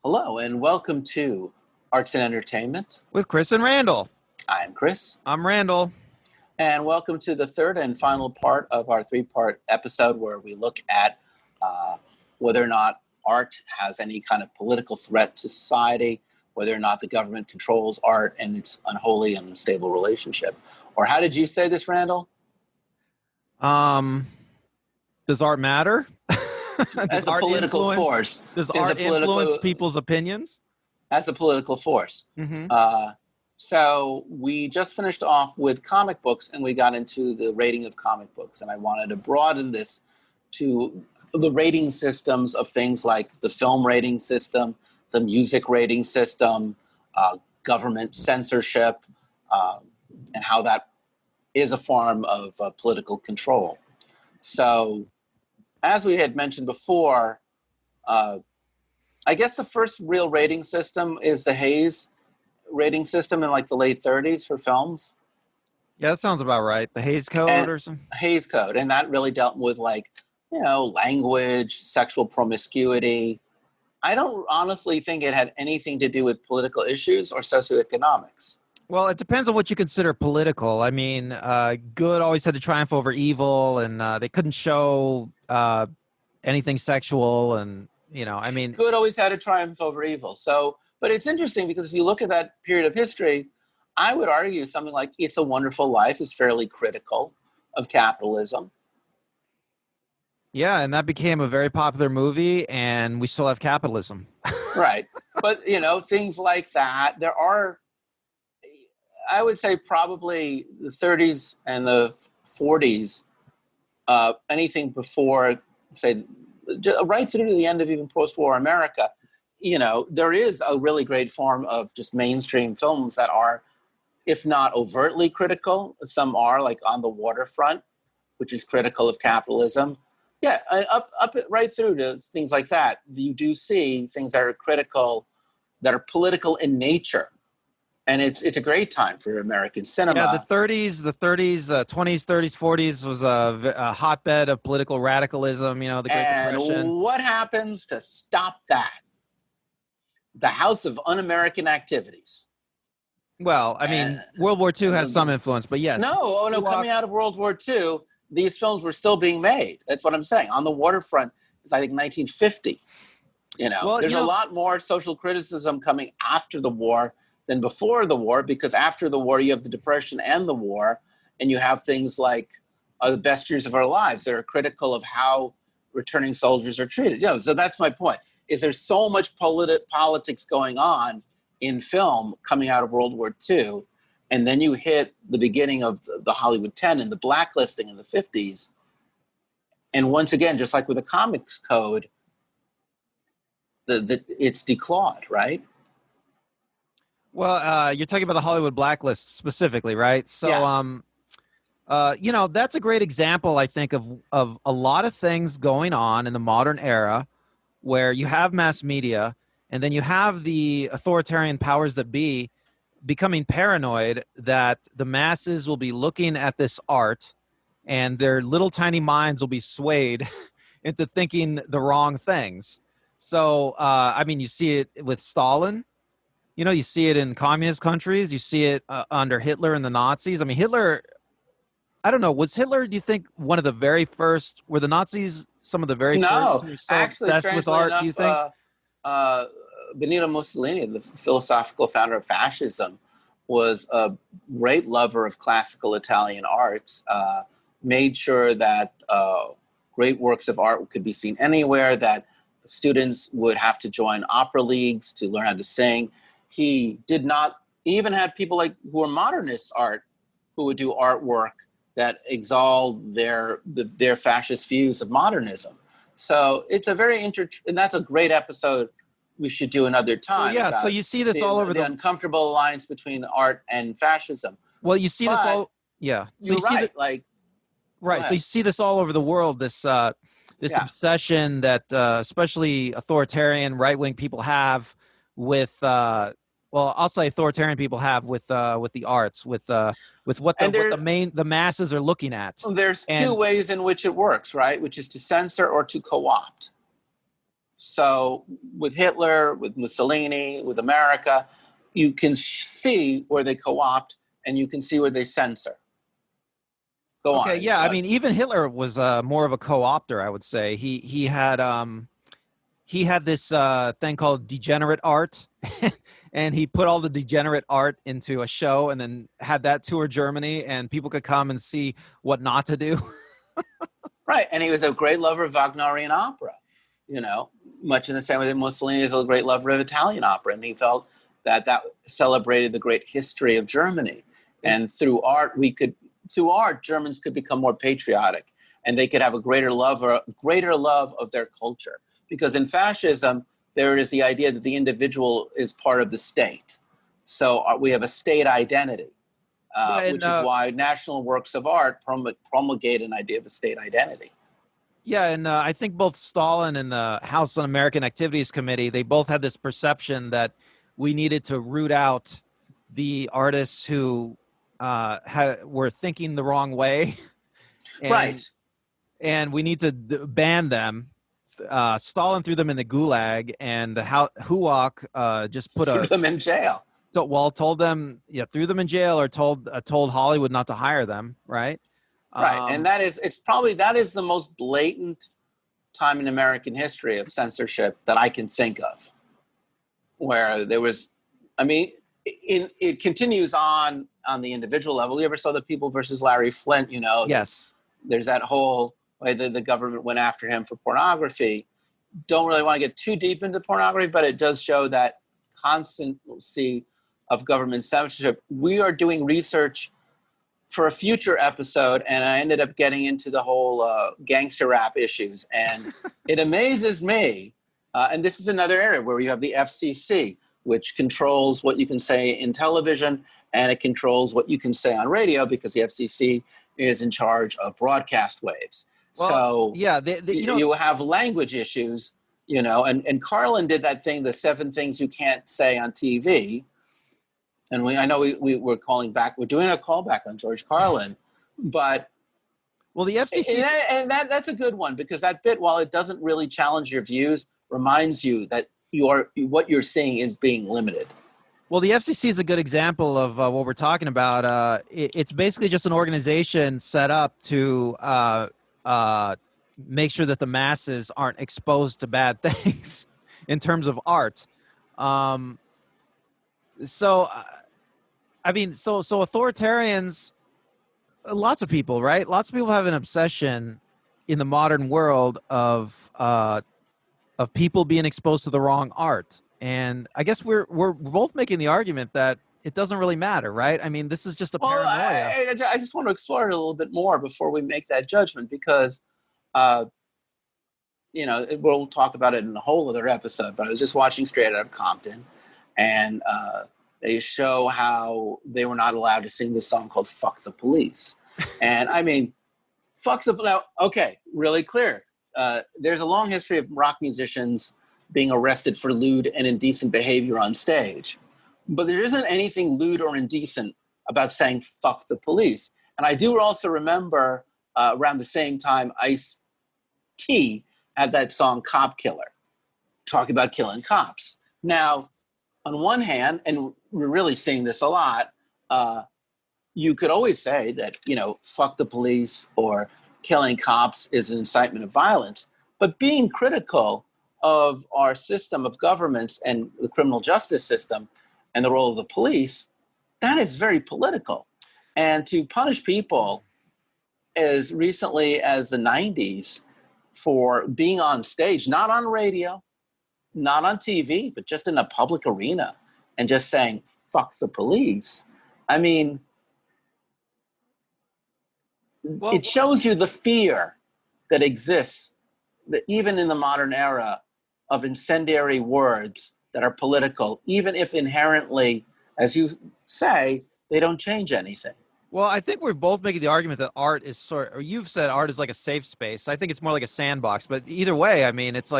Hello and welcome to Arts and Entertainment. With Chris and Randall. I'm Chris. I'm Randall. And welcome to the third and final part of our three-part episode where we look at whether or not art has any kind of political threat to society, whether or not the government controls art and its unholy and unstable relationship. Or how did you say this, Randall? Does art matter? As a political force. Does art influence people's opinions? As a political force. Mm-hmm. So we just finished off with comic books and we got into the rating of comic books. And I wanted to broaden this to the rating systems of things like the film rating system, the music rating system, government censorship, and how that is a form of political control. So as we had mentioned before, I guess the first real rating system is the Hayes rating system in like the late 30s for films. Yeah, that sounds about right. The Hayes Code or something? Hayes Code. And that really dealt with language, sexual promiscuity. I don't honestly think it had anything to do with political issues or socioeconomics. Well, it depends on what you consider political. I mean, good always had to triumph over evil, and they couldn't show anything sexual, and good always had to triumph over evil. So, but it's interesting because if you look at that period of history, I would argue something like It's a Wonderful Life is fairly critical of capitalism. Yeah, and that became a very popular movie, and we still have capitalism. Right. But, things like that, there are, I would say probably the 30s and the 40s, anything before, say, right through to the end of even post-war America, there is a really great form of just mainstream films that are, if not overtly critical, some are, like On the Waterfront, which is critical of capitalism. Yeah, up right through to things like that. You do see things that are critical, that are political in nature. And it's a great time for American cinema. Yeah, the 20s, 30s, 40s was a hotbed of political radicalism, the Great Depression. And what happens to stop that? The House of Un-American Activities. Well, I mean, World War II has some influence, but yes. No, coming out of World War II, these films were still being made. That's what I'm saying. On the Waterfront is, I think, 1950. There's a lot more social criticism coming after the war than before the war, because after the war, you have the Depression and the war, and you have things like The Best Years of Our Lives that are critical of how returning soldiers are treated. So that's my point. Is there's so much politics going on in film coming out of World War II, and then you hit the beginning of the Hollywood 10 and the blacklisting in the 50s. And once again, just like with the comics code, it's declawed, right? Well, you're talking about the Hollywood blacklist specifically, right? So, yeah. That's a great example, I think, of a lot of things going on in the modern era where you have mass media and then you have the authoritarian powers that be becoming paranoid that the masses will be looking at this art and their little tiny minds will be swayed into thinking the wrong things. So, you see it with Stalin. You see it in communist countries. You see it under Hitler and the Nazis. I mean, Hitler, I don't know. Was Hitler, do you think, one of the very first? Were the Nazis some of the very first who were so obsessed with art, do you think? Benito Mussolini, the philosophical founder of fascism, was a great lover of classical Italian arts, made sure that great works of art could be seen anywhere, that students would have to join opera leagues to learn how to sing. He did not even have people who were modernist art who would do artwork that exalt their fascist views of modernism. So it's a very and that's a great episode we should do another time. Well, yeah, so you see this all over the uncomfortable alliance between art and fascism. Well, you see this all, yeah. So you're right, right. So you see this all over the world. This obsession that especially authoritarian right-wing people have with I'll say authoritarian people have with the arts, with what the masses are looking at. There's two ways in which it works, right? Which is to censor or to co-opt. So with Hitler, with Mussolini, with America, you can see where they co-opt and you can see where they censor. Go on. Okay, yeah, I mean, even Hitler was more of a co-opter, I would say. He had this thing called degenerate art, and he put all the degenerate art into a show and then had that tour Germany, and people could come and see what not to do. Right, and he was a great lover of Wagnerian opera, you know, much in the same way that Mussolini is a great lover of Italian opera, and he felt that that celebrated the great history of Germany. And through art, Germans could become more patriotic, and they could have a greater love of their culture. Because in fascism, there is the idea that the individual is part of the state. So we have a state identity, which is why national works of art promulgate an idea of a state identity. Yeah, and I think both Stalin and the House Un-American Activities Committee, they both had this perception that we needed to root out the artists who were thinking the wrong way. Right. And we need to ban them. Stalin threw them in the gulag, and the Huok just threw them in jail. Told them, threw them in jail, or told Hollywood not to hire them, right? Right, and that is the most blatant time in American history of censorship that I can think of, where there was, I mean, it continues on the individual level. You ever saw the People versus Larry Flynt? You know, yes. There's that whole way that the government went after him for pornography. Don't really want to get too deep into pornography, but it does show that constancy of government censorship. We are doing research for a future episode, and I ended up getting into the whole gangster rap issues. And it amazes me, and this is another area where you have the FCC, which controls what you can say in television, and it controls what you can say on radio, because the FCC is in charge of broadcast waves. Well, so yeah, you have language issues, and Carlin did that thing, the 7 things you can't say on TV. And I know we're calling back. We're doing a callback on George Carlin, but the FCC and that's a good one, because that bit, while it doesn't really challenge your views, reminds you that what you're seeing is being limited. Well, the FCC is a good example of what we're talking about. It's basically just an organization set up to make sure that the masses aren't exposed to bad things in terms of art. So authoritarians, lots of people, right? Lots of people have an obsession in the modern world of people being exposed to the wrong art. And I guess we're both making the argument that it doesn't really matter, right? I mean, this is just a paranoia. I just want to explore it a little bit more before we make that judgment, because, we'll talk about it in a whole other episode, but I was just watching Straight Outta Compton, and they show how they were not allowed to sing this song called Fuck the Police. And I mean, really clear. There's a long history of rock musicians being arrested for lewd and indecent behavior on stage. But there isn't anything lewd or indecent about saying fuck the police. And I do also remember around the same time, Ice-T had that song Cop Killer, talking about killing cops. Now, on one hand, and we're really seeing this a lot, you could always say that, fuck the police or killing cops is an incitement of violence. But being critical of our system of governments and the criminal justice system and the role of the police, that is very political. And to punish people as recently as the 90s for being on stage, not on radio, not on TV, but just in a public arena, and just saying, fuck the police. I mean, it shows you the fear that exists, that even in the modern era, of incendiary words that are political, even if inherently, as you say, they don't change anything. Well, I think we're both making the argument that art is you've said art is like a safe space. I think it's more like a sandbox, but either way, I mean, it's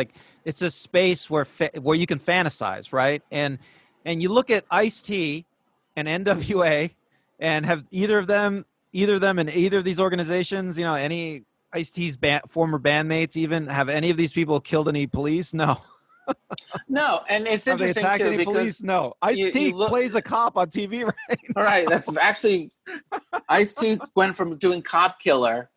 a space where you can fantasize, right? And you look at Ice-T and NWA, and have either of them in either of these organizations, any Ice-T's former bandmates even, have any of these people killed any police? No. No, and it's Have they interesting attacked too any because police? No. Ice-T plays a cop on TV right now. Right, that's actually Ice-T went from doing cop killer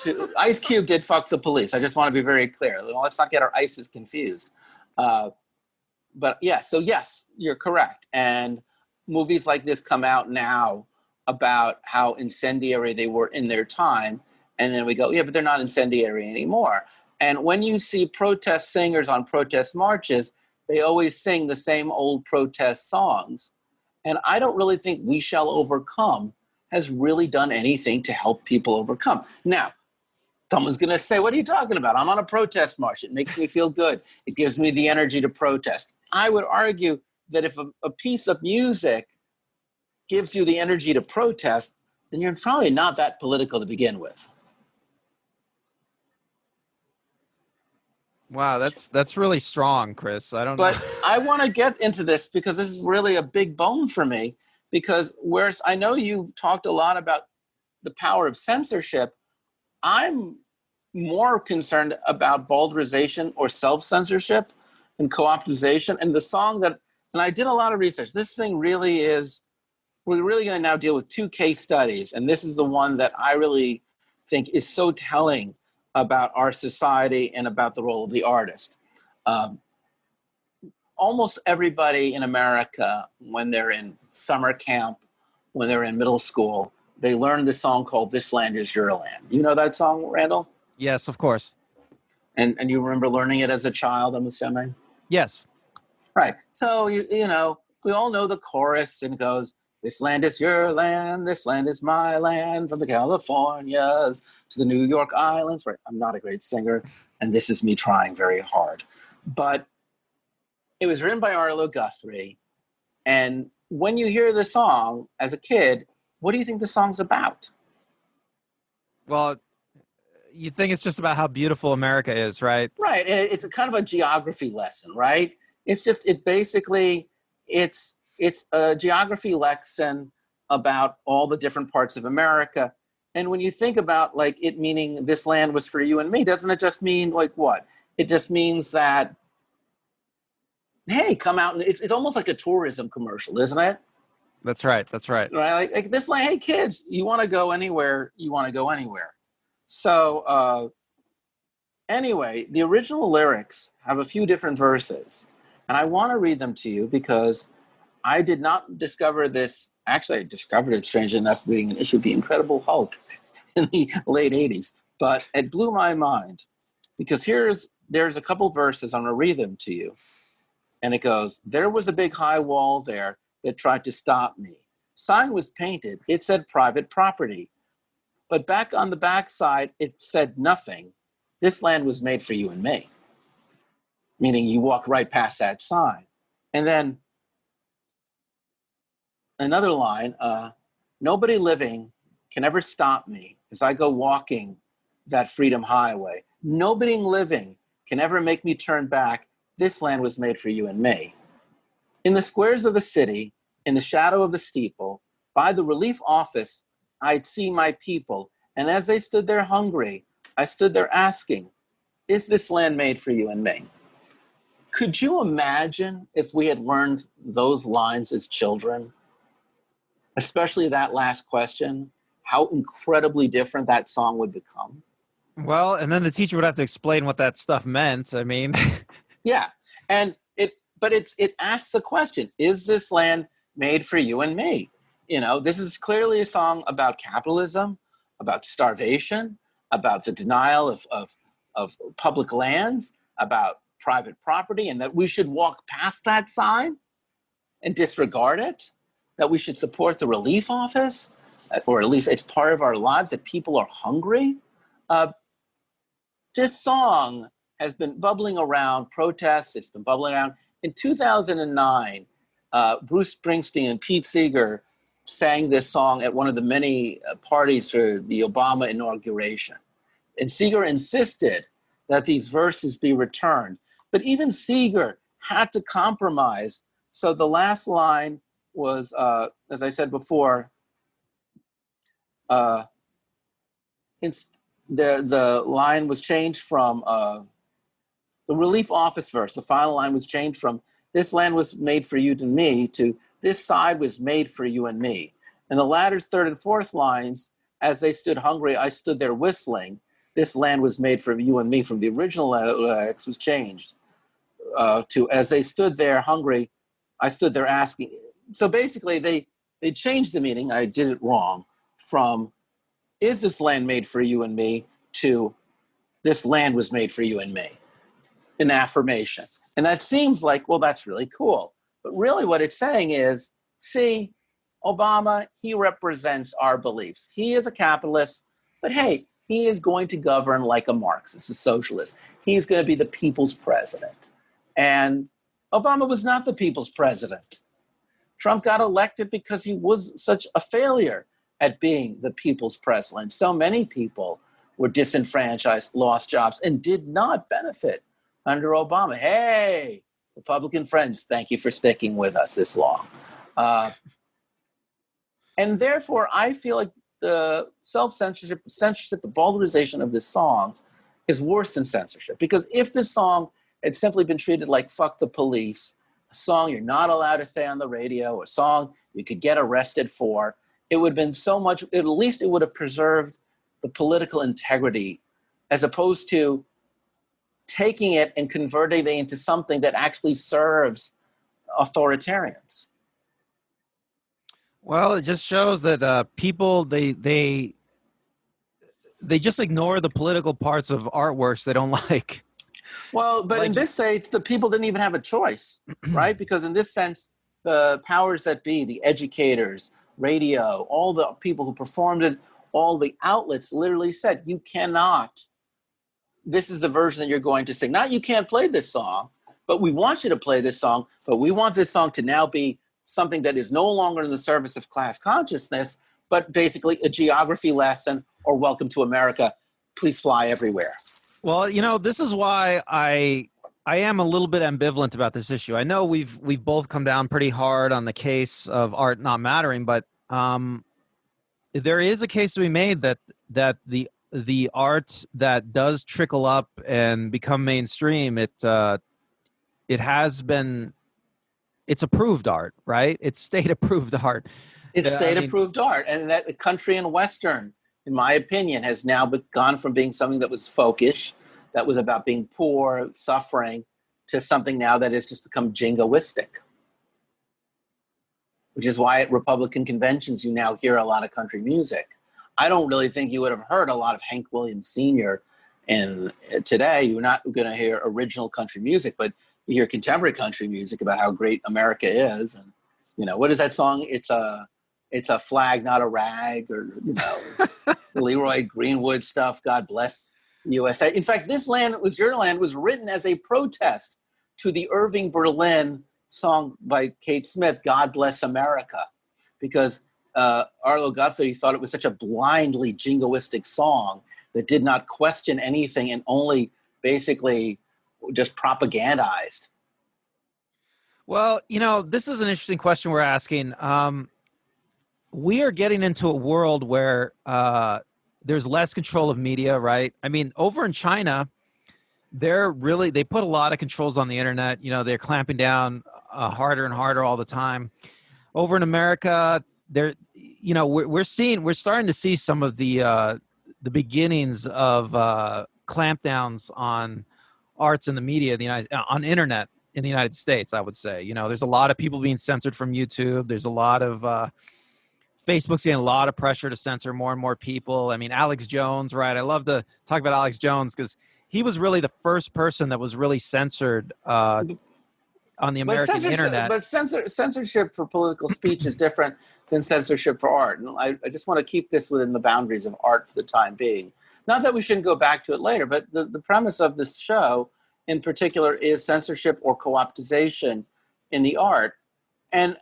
to Ice Cube did fuck the police. I just want to be very clear. Let's not get our ISIS confused. But yeah, so yes, you're correct. And movies like this come out now about how incendiary they were in their time. And then we go, yeah, but they're not incendiary anymore. And when you see protest singers on protest marches, they always sing the same old protest songs. And I don't really think We Shall Overcome has really done anything to help people overcome. Now, someone's going to say, what are you talking about? I'm on a protest march. It makes me feel good. It gives me the energy to protest. I would argue that if a piece of music gives you the energy to protest, then you're probably not that political to begin with. Wow, that's really strong, Chris. I don't know. But I want to get into this because this is really a big bone for me. Because whereas I know you talked a lot about the power of censorship, I'm more concerned about baldrization or self-censorship and co-optization. And the song that, and I did a lot of research. This thing really is, we're really going to now deal with 2 case studies. And this is the one that I really think is so telling about our society and about the role of the artist. Almost everybody in America, when they're in summer camp, when they're in middle school, they learn this song called This Land Is Your Land. You know that song, Randall? Yes, of course. And you remember learning it as a child, I'm assuming? Yes. Right. So, you know, we all know the chorus, and it goes, this land is your land, this land is my land, from the Californias to the New York Islands. Right. I'm not a great singer, and this is me trying very hard. But it was written by Arlo Guthrie. And when you hear the song as a kid, what do you think the song's about? Well, you think it's just about how beautiful America is, right? Right. It's a kind of a geography lesson, right? It's just, it's a geography lesson about all the different parts of America. And when you think about like it meaning this land was for you and me, doesn't it just mean like what? It just means that, hey, come out, and it's almost like a tourism commercial, isn't it? That's right. That's right. Right. Like this land, hey kids, you want to go anywhere, you want to go anywhere. So anyway, the original lyrics have a few different verses, and I want to read them to you because I did not discover this. Actually, I discovered it, strangely enough, reading an issue of The Incredible Hulk in the late 80s. But it blew my mind because there's a couple verses. I'm going to read them to you. And it goes, there was a big high wall there that tried to stop me. Sign was painted. It said private property. But back on the backside, it said nothing. This land was made for you and me. Meaning you walk right past that sign. And then another line, nobody living can ever stop me as I go walking that freedom highway. Nobody living can ever make me turn back. This land was made for you and me. In the squares of the city, in the shadow of the steeple, by the relief office, I'd see my people. And as they stood there hungry, I stood there asking, is this land made for you and me? Could you imagine if we had learned those lines as children, especially that last question, how incredibly different that song would become? Well, and then the teacher would have to explain what that stuff meant. I mean, yeah. And it asks the question, is this land made for you and me? You know, this is clearly a song about capitalism, about starvation, about the denial of public lands, about private property, and that we should walk past that sign and disregard it, that we should support the relief office, or at least it's part of our lives that people are hungry. This song has been bubbling around protests. It's been bubbling around. In 2009, Bruce Springsteen and Pete Seeger sang this song at one of the many parties for the Obama inauguration. And Seeger insisted that these verses be returned. But even Seeger had to compromise. So the last line was, as I said before, the line was changed from The relief office verse, the final line was changed from "this land was made for you and me" to "this side was made for you and me." And the latter's third and fourth lines, "as they stood hungry, I stood there whistling. This land was made for you and me," from the original lyrics was changed to "as they stood there hungry, I stood there asking." So basically, they changed the meaning. I did it wrong. From "is this land made for you and me" to "this land was made for you and me." An affirmation. And that seems like, well, that's really cool. But really what it's saying is, see, Obama, he represents our beliefs. He is a capitalist, but hey, he is going to govern like a Marxist, a socialist. He's going to be the people's president. And Obama was not the people's president. Trump got elected because he was such a failure at being the people's president. So many people were disenfranchised, lost jobs, and did not benefit under Obama. Hey, Republican friends, thank you for sticking with us this long. And therefore, I feel like the self-censorship, the censorship, the vulgarization of this song is worse than censorship. Because if this song had simply been treated like "fuck the police," a song you're not allowed to say on the radio, a song you could get arrested for, it would have been so much, at least it would have preserved the political integrity, as opposed to taking it and converting it into something that actually serves authoritarians. Well, it just shows that people, they just ignore the political parts of artworks they don't like. Well, but in this sense, the people didn't even have a choice, right? Because in this sense, the powers that be, the educators, radio, all the people who performed it, all the outlets literally said, you cannot, this is the version that you're going to sing. Not you can't play this song, but we want you to play this song, but we want this song to now be something that is no longer in the service of class consciousness, but basically a geography lesson or "Welcome to America, please fly everywhere." Well, you know, this is why I am a little bit ambivalent about this issue. I know we've both come down pretty hard on the case of art not mattering, but there is a case to be made that the art that does trickle up and become mainstream, it's approved art, right? It's state approved art. It's state approved art, and that country and Western, in my opinion, has now gone from being something that was folkish, that was about being poor, suffering, to something now that has just become jingoistic. Which is why at Republican conventions you now hear a lot of country music. I don't really think you would have heard a lot of Hank Williams Sr. And today you're not going to hear original country music, but you hear contemporary country music about how great America is. And, you know, what is that song? It's a flag, not a rag, or, you know, Leroy Greenwood stuff. God bless the USA. In fact, "This Land Was Your Land" was written as a protest to the Irving Berlin song by Kate Smith, "God Bless America," because Arlo Guthrie thought it was such a blindly jingoistic song that did not question anything and only basically just propagandized. Well, you know, this is an interesting question we're asking. We are getting into a world where there's less control of media, right? I mean, over in China, they put a lot of controls on the internet. You know, they're clamping down harder and harder all the time. Over in America, we're starting to see some of the beginnings of clampdowns on arts and the media, on internet in the United States. I would say, you know, there's a lot of people being censored from YouTube. There's a lot of Facebook's getting a lot of pressure to censor more and more people. I mean, Alex Jones, right? I love to talk about Alex Jones because he was really the first person that was really censored on the American internet. But censorship for political speech is different than censorship for art. And I just want to keep this within the boundaries of art for the time being. Not that we shouldn't go back to it later, but the premise of this show in particular is censorship or co-optization in the art. And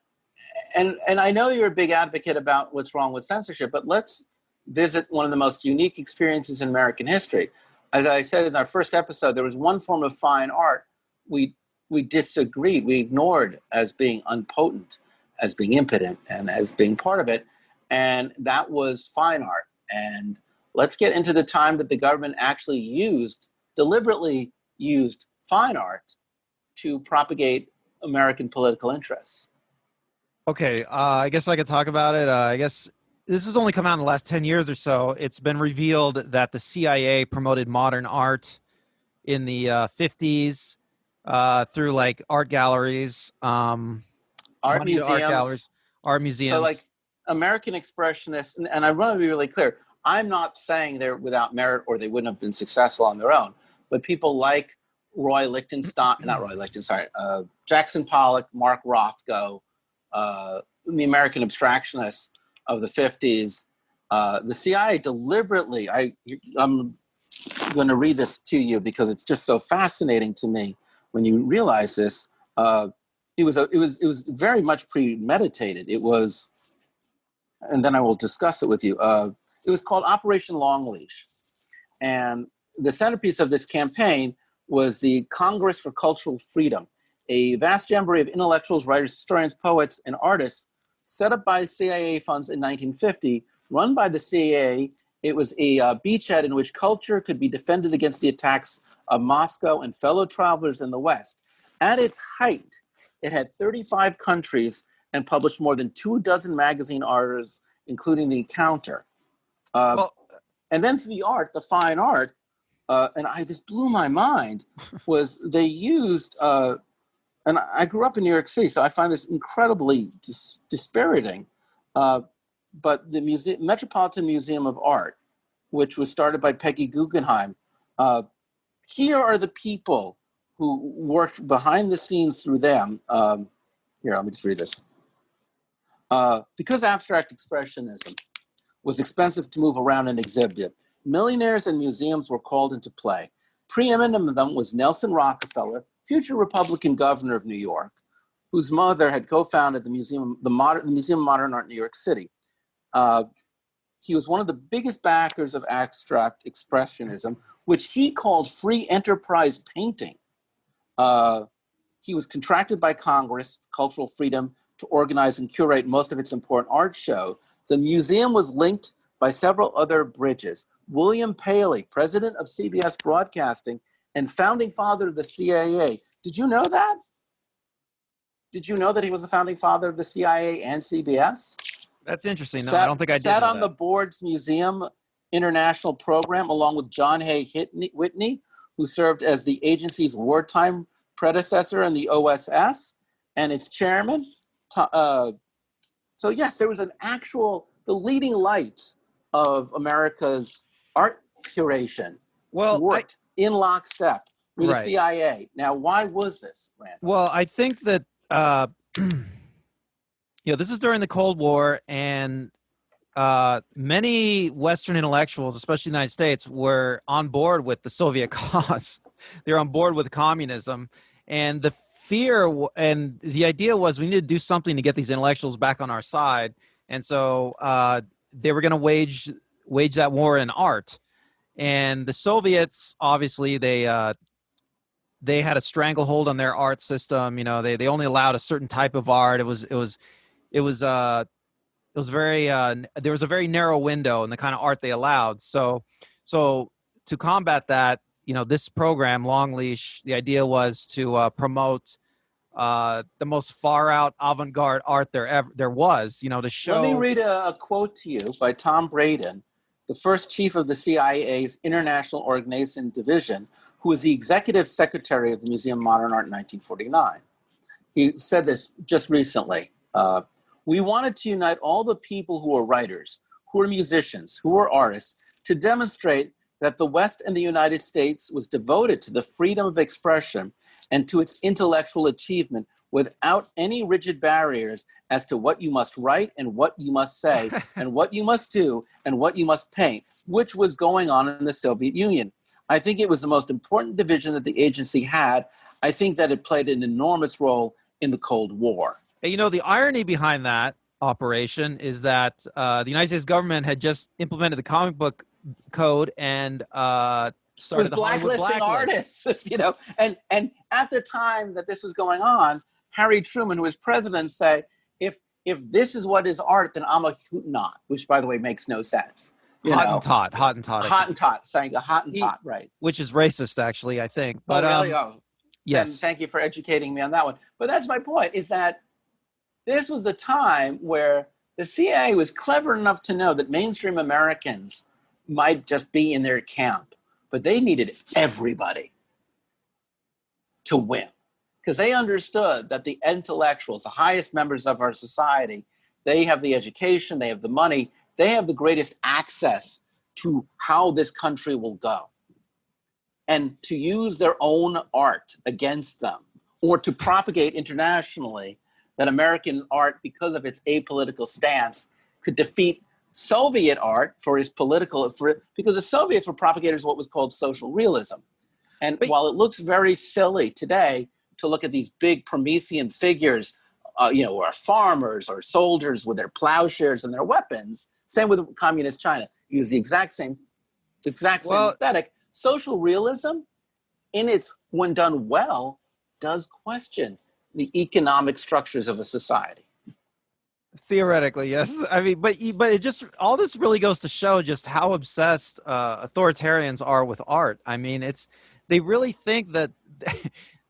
I know you're a big advocate about what's wrong with censorship, but let's visit one of the most unique experiences in American history. As I said in our first episode, there was one form of fine art we disagreed, we ignored as being unpotent, as being impotent, and as being part of it, and that was fine art. And let's get into the time that the government actually deliberately used fine art to propagate American political interests. Okay, I guess I could talk about it. I guess this has only come out in the last 10 years or so. It's been revealed that the CIA promoted modern art in the 50s through like art galleries, Art money to art museums. galleries, art museums. So like American expressionists, and I want to be really clear, I'm not saying they're without merit or they wouldn't have been successful on their own, but people like Jackson Pollock, Mark Rothko, the American abstractionists of the 50s, the CIA deliberately, I'm going to read this to you because it's just so fascinating to me when you realize this. It was very much premeditated. It was, and then I will discuss it with you. It was called Operation Long Leash. And the centerpiece of this campaign was the Congress for Cultural Freedom, a vast jamboree of intellectuals, writers, historians, poets, and artists set up by CIA funds in 1950, run by the CIA. It was a beachhead in which culture could be defended against the attacks of Moscow and fellow travelers in the West. At its height, it had 35 countries and published more than 24 magazine articles, including The Encounter. And then for the art, the fine art, this blew my mind, was they used, and I grew up in New York City, so I find this incredibly dispiriting, but the Metropolitan Museum of Art, which was started by Peggy Guggenheim, here are the people who worked behind the scenes through them. Here, let me just read this. Because abstract expressionism was expensive to move around and exhibit, millionaires and museums were called into play. Preeminent among them was Nelson Rockefeller, future Republican governor of New York, whose mother had co-founded the Museum of Modern Art in New York City. He was one of the biggest backers of abstract expressionism, which he called free enterprise painting. He was contracted by Congress, Cultural Freedom, to organize and curate most of its important art show. The museum was linked by several other bridges. William Paley, president of CBS Broadcasting and founding father of the CIA. Did you know that? Did you know that he was the founding father of the CIA and CBS? That's interesting. No, I don't think I did. Sat on the board's museum international program along with John Hay Whitney, who served as the agency's wartime predecessor in the OSS and its chairman. So yes, there was the leading light of America's art curation worked in lockstep with the CIA. Now, why was this, Randall? Well, I think that, this is during the Cold War, and many Western intellectuals, especially in the United States, were on board with the Soviet cause. They're on board with communism. And the fear and the idea was we need to do something to get these intellectuals back on our side. And so they were going to wage that war in art. And the Soviets, obviously, they had a stranglehold on their art system. They only allowed a certain type of art. It was very there was a very narrow window in the kind of art they allowed. So to combat that, this program, Long Leash, the idea was to promote the most far out avant-garde art there was, to show. Let me read a quote to you by Tom Braden, the first chief of the CIA's International Organization Division, who was the executive secretary of the Museum of Modern Art in 1949. He said this just recently. We wanted to unite all the people who are writers, who are musicians, who are artists, to demonstrate that the West and the United States was devoted to the freedom of expression and to its intellectual achievement without any rigid barriers as to what you must write and what you must say and what you must do and what you must paint, which was going on in the Soviet Union. I think it was the most important division that the agency had. I think that it played an enormous role in the Cold War. Hey, the irony behind that operation is that the United States government had just implemented the comic book code and started the Hollywood blacklist. Artists, and at the time that this was going on, Harry Truman, who was president, said, if this is what is art, then I'm a Huguenot, which, by the way, makes no sense. Hottentot, saying a Hottentot, right? Which is racist, actually, I think. But really, And Yes. thank you for educating me on that one. But that's my point, is that this was a time where the CIA was clever enough to know that mainstream Americans might just be in their camp, but they needed everybody to win, because they understood that the intellectuals, the highest members of our society, they have the education, they have the money, they have the greatest access to how this country will go. And to use their own art against them, or to propagate internationally that American art, because of its apolitical stance, could defeat Soviet art for its political, because the Soviets were propagators of what was called social realism. And while it looks very silly today to look at these big Promethean figures, who are farmers or soldiers with their plowshares and their weapons, same with communist China, use the exact same aesthetic. Social realism, when done well, does question the economic structures of a society. Theoretically, yes. I mean, but it just, all this really goes to show just how obsessed authoritarians are with art. I mean, they really think that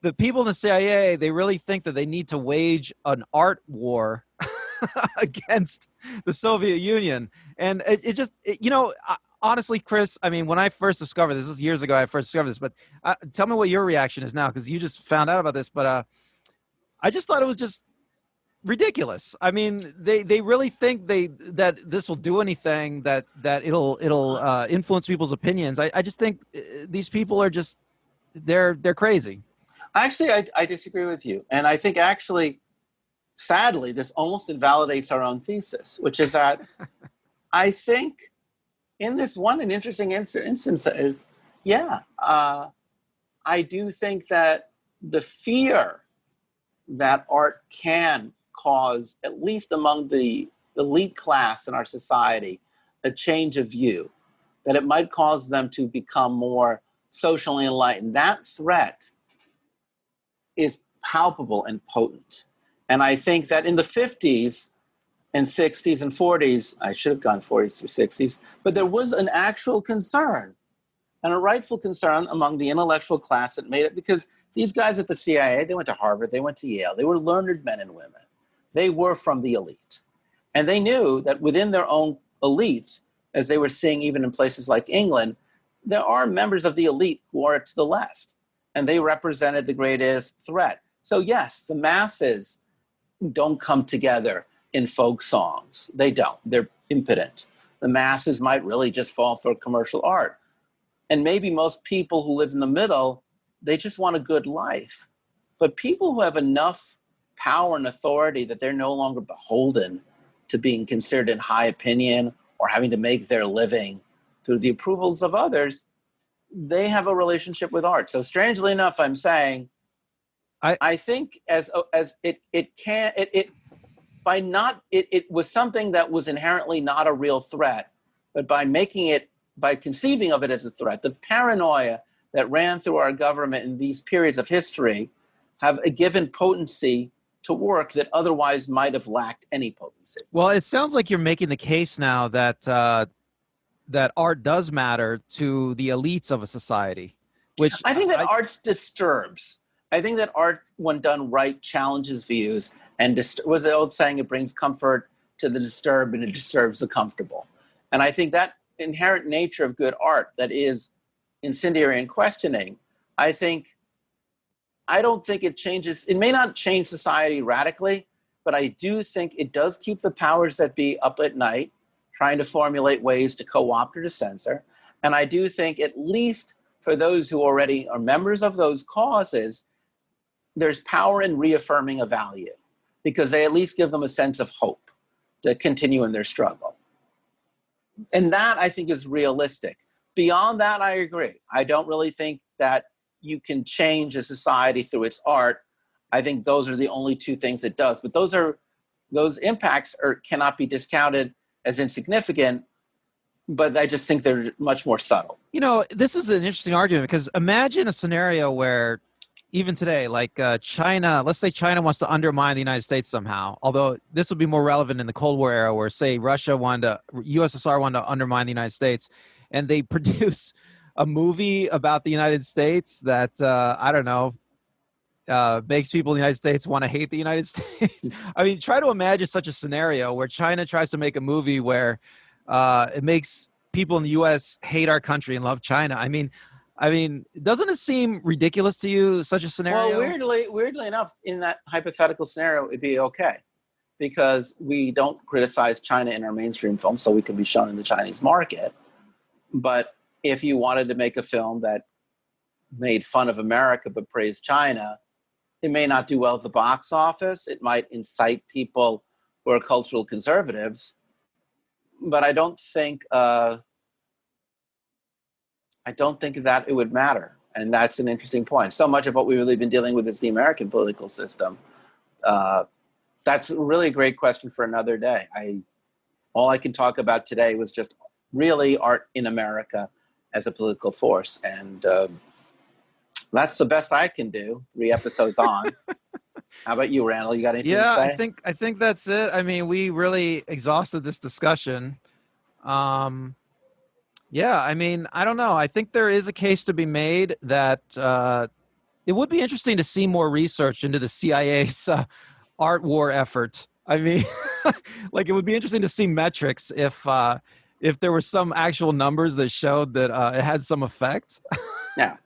the people in the CIA, they really think that they need to wage an art war against the Soviet Union. And honestly, Chris, I mean, when I first discovered this is years ago, I first discovered this, but tell me what your reaction is now, because you just found out about this. But I just thought it was just ridiculous. I mean, they really think that this will do anything, that it'll influence people's opinions. I just think these people are just they're crazy. Actually, I disagree with you, and I think actually, sadly, this almost invalidates our own thesis, which is that I think in this one an interesting instance is, I do think that the fear that art can cause, at least among the elite class in our society, a change of view, that it might cause them to become more socially enlightened. That threat is palpable and potent. And I think that in the 50s and 60s and 40s, I should have gone 40s through 60s, but there was an actual concern, and a rightful concern among the intellectual class that made it, because these guys at the CIA, they went to Harvard, they went to Yale, they were learned men and women. They were from the elite. And they knew that within their own elite, as they were seeing even in places like England, there are members of the elite who are to the left, and they represented the greatest threat. So yes, the masses don't come together in folk songs. They don't. They're impotent. The masses might really just fall for commercial art. And maybe most people who live in the middle, they just want a good life. But people who have enough power and authority that they're no longer beholden to being considered in high opinion or having to make their living through the approvals of others, they have a relationship with art. So strangely enough, I'm saying, I think it was something that was inherently not a real threat, but by conceiving of it as a threat, the paranoia that ran through our government in these periods of history have a given potency to work that otherwise might have lacked any potency. Well, it sounds like you're making the case now that that art does matter to the elites of a society, which I think that art disturbs. I think that art, when done right, challenges views, and was the old saying, it brings comfort to the disturbed and it disturbs the comfortable. And I think that inherent nature of good art that is incendiary and questioning, I don't think it changes. It may not change society radically, but I do think it does keep the powers that be up at night, trying to formulate ways to co-opt or to censor. And I do think, at least for those who already are members of those causes, there's power in reaffirming a value, because they at least give them a sense of hope to continue in their struggle. And that, I think, is realistic. Beyond that, I agree. I don't really think that you can change a society through its art. I think those are the only two things it does. But those impacts cannot be discounted as insignificant, but I just think they're much more subtle. You know, this is an interesting argument, because imagine a scenario where even today, like China, let's say China wants to undermine the United States somehow, although this would be more relevant in the Cold War era, where, say, USSR wanted to undermine the United States, and they produce a movie about the United States that, I don't know, makes people in the United States want to hate the United States. I mean, try to imagine such a scenario where China tries to make a movie where it makes people in the U.S. hate our country and love China. I mean, doesn't it seem ridiculous to you, such a scenario? Well, weirdly enough, in that hypothetical scenario, it'd be okay because we don't criticize China in our mainstream films, so we can be shown in the Chinese market. But if you wanted to make a film that made fun of America but praised China, it may not do well at the box office. It might incite people who are cultural conservatives. But I don't think that it would matter. And that's an interesting point. So much of what we've really been dealing with is the American political system. That's really a great question for another day. All I can talk about today was just really art in America as a political force. And that's the best I can do. 3 episodes on. How about you, Randall? You got anything to say? Yeah, I think that's it. I mean, we really exhausted this discussion. Yeah, I mean, I don't know. I think there is a case to be made that it would be interesting to see more research into the CIA's art war effort. I mean, like it would be interesting to see metrics if there were some actual numbers that showed that it had some effect. Yeah.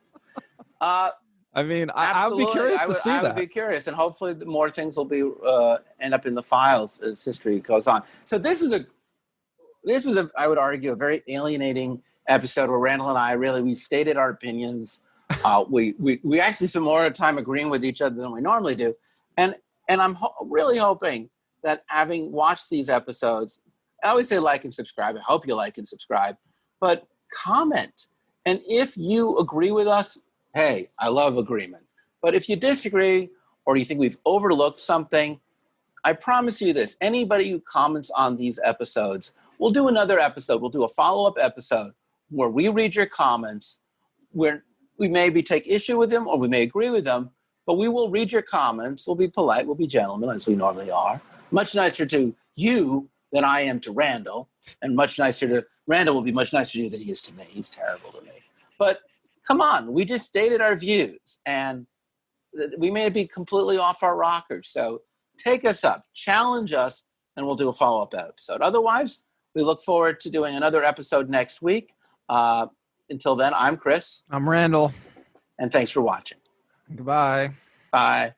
I mean, I would be curious to see that. I would be curious, and hopefully more things will be end up in the files as history goes on. So this was I would argue, a very alienating episode where Randall and I we stated our opinions. We actually spent more time agreeing with each other than we normally do, and I'm really hoping that having watched these episodes, I always say like and subscribe. I hope you like and subscribe, but comment. And if you agree with us, hey, I love agreement. But if you disagree or you think we've overlooked something, I promise you this. Anybody who comments on these episodes, we'll do another episode. We'll do a follow-up episode where we read your comments, where we maybe take issue with them or we may agree with them, but we will read your comments. We'll be polite. We'll be gentlemen, as we normally are. Much nicer to you than I am to Randall, and Randall will be much nicer to you than he is to me. He's terrible to me. But come on, we just stated our views, and we may be completely off our rockers. So take us up, challenge us, and we'll do a follow-up episode. Otherwise, we look forward to doing another episode next week. Until then, I'm Chris. I'm Randall. And thanks for watching. Goodbye. Bye.